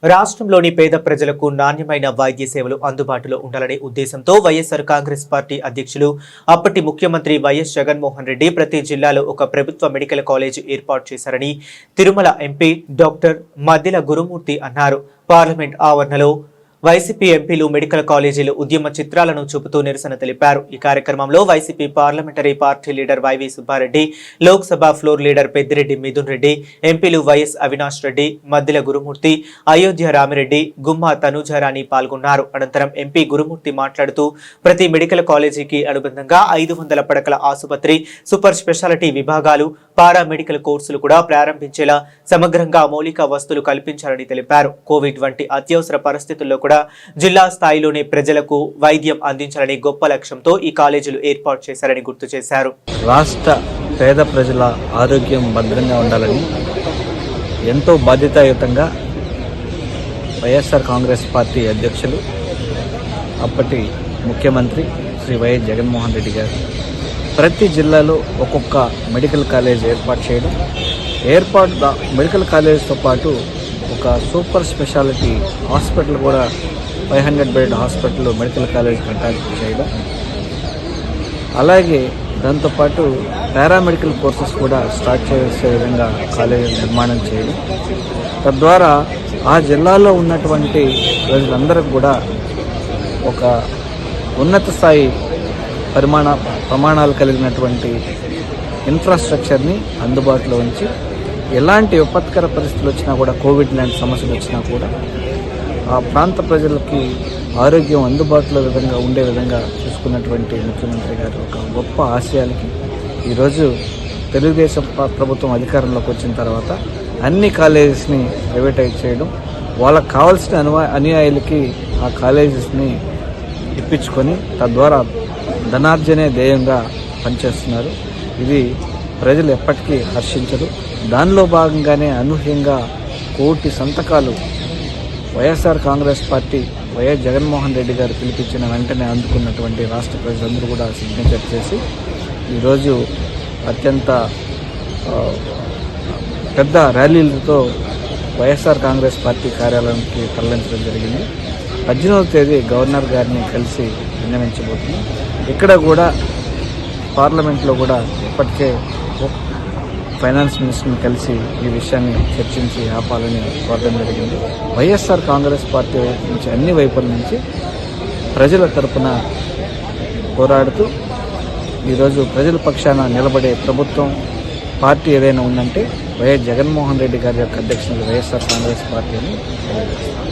రాష్ట్రంలోని పేద ప్రజలకు నాణ్యమైన వైద్య సేవలు అందుబాటులో ఉండాలనే ఉద్దేశంతో వైఎస్ఆర్ కాంగ్రెస్ పార్టీ అధ్యక్షులు అప్పటి ముఖ్యమంత్రి వైఎస్ జగన్మోహన్ రెడ్డి ప్రతి జిల్లాలో ఒక ప్రభుత్వ మెడికల్ కాలేజ్ ఏర్పాటు చేశారని తిరుమల ఎంపీ డాక్టర్ మద్దిల గురుమూర్తి అన్నారు. పార్లమెంట్ ఆవరణలో వైసీపీ ఎంపీలు మెడికల్ కాలేజీలు ఉద్యమ చిత్రాలను చూపుతూ నిరసన తెలిపారు. ఈ కార్యక్రమంలో YCP parliamentary party leader YV Subbareddy, Lok Sabha floor leader Peddireddy Mithun Reddy, ఎంపీలు వైఎస్ అవినాష్ రెడ్డి, మద్దిల గురుమూర్తి, అయోధ్య రామిరెడ్డి, గుమ్మా తనూజారాణి పాల్గొన్నారు. అనంతరం ఎంపీ గురుమూర్తి మాట్లాడుతూ ప్రతి మెడికల్ కాలేజీకి అనుబంధంగా 500 పడకల ఆసుపత్రి, సూపర్ స్పెషాలిటీ విభాగాలు, పారా మెడికల్ కోర్సులు కూడా ప్రారంభించేలా సమగ్రంగా మౌలిక వసతులు కల్పించాలని తెలిపారు. కోవిడ్ వంటి అత్యవసర పరిస్థితుల్లో కూడా జిల్లా స్థాయిలోనే ప్రజలకు వైద్యం అందించాలని గొప్ప లక్ష్యంతో ఈ కాలేజీలు ఏర్పాటు చేశారని గుర్తు చేశారు. రాష్ట్ర పేద ప్రజల ఆరోగ్యం భద్రంగా ఉండాలని ఎంతో బాధ్యతాయుతంగా వైఎస్ఆర్ కాంగ్రెస్ పార్టీ అధ్యక్షులు అప్పటి ముఖ్యమంత్రి శ్రీ వైఎస్ జగన్మోహన్ రెడ్డి గారు ప్రతి జిల్లాలో ఒక్కొక్క మెడికల్ కాలేజ్ ఏర్పాటు చేయడం, మెడికల్ కాలేజ్తో పాటు ఒక సూపర్ స్పెషాలిటీ హాస్పిటల్ కూడా 500 bed hospital medical college contact చేయడం, అలాగే దాంతోపాటు పారామెడికల్ కోర్సెస్ కూడా స్టార్ట్ చేసే విధంగా కాలేజీ నిర్మాణం చేయడం, తద్వారా ఆ జిల్లాలో ఉన్నటువంటి ప్రజలందరికీ కూడా ఒక ఉన్నత స్థాయి ప్రమాణాలు కలిగినటువంటి ఇన్ఫ్రాస్ట్రక్చర్ని అందుబాటులో ఉంచి ఎలాంటి విపత్కర పరిస్థితులు వచ్చినా కూడా, కోవిడ్ లాంటి సమస్యలు వచ్చినా కూడా ఆ ప్రాంత ప్రజలకి ఆరోగ్యం అందుబాటులో ఉండే విధంగా చూసుకున్నటువంటి ముఖ్యమంత్రి గారు ఒక గొప్ప ఆశయాలకి ఈరోజు తెలుగుదేశం ప్రభుత్వం అధికారంలోకి వచ్చిన తర్వాత అన్ని కాలేజెస్ని ప్రైవేటైజ్ చేయడం, వాళ్ళకు కావాల్సిన అనుయాయులకి ఆ కాలేజెస్ని ఇప్పించుకొని తద్వారా ధనార్జనే ధ్యేయంగా పనిచేస్తున్నారు. ఇది ప్రజలు ఎప్పటికీ హర్షించరు. దానిలో భాగంగానే అనూహ్యంగా 1 కోటి సంతకాలు వైఎస్ఆర్ కాంగ్రెస్ పార్టీ వైఎస్ జగన్మోహన్ రెడ్డి గారు పిలిపించిన వెంటనే అందుకున్నటువంటి రాష్ట్ర ప్రజలందరూ కూడా సిగ్నేచర్ చేసి ఈరోజు అత్యంత పెద్ద ర్యాలీలతో వైఎస్ఆర్ కాంగ్రెస్ పార్టీ కార్యాలయానికి తరలించడం జరిగింది. 18వ తేదీ గవర్నర్ గారిని కలిసి విన్నవించబోతున్నాం. ఇక్కడ కూడా పార్లమెంట్లో కూడా ఇప్పటికే ఫైనాన్స్ మినిస్టర్ని కలిసి ఈ విషయాన్ని చర్చించి ఆపాలని కోరడం జరిగింది. వైఎస్ఆర్ కాంగ్రెస్ పార్టీ నుంచి అన్ని వైపుల నుంచి ప్రజల తరపున పోరాడుతూ ఈరోజు ప్రజల పక్షాన నిలబడే ప్రభుత్వం, పార్టీ ఏదైనా ఉందంటే వైఎస్ జగన్మోహన్ రెడ్డి గారి యొక్క అధ్యక్షతన వైఎస్ఆర్ కాంగ్రెస్ పార్టీ అని తెలియజేస్తాం.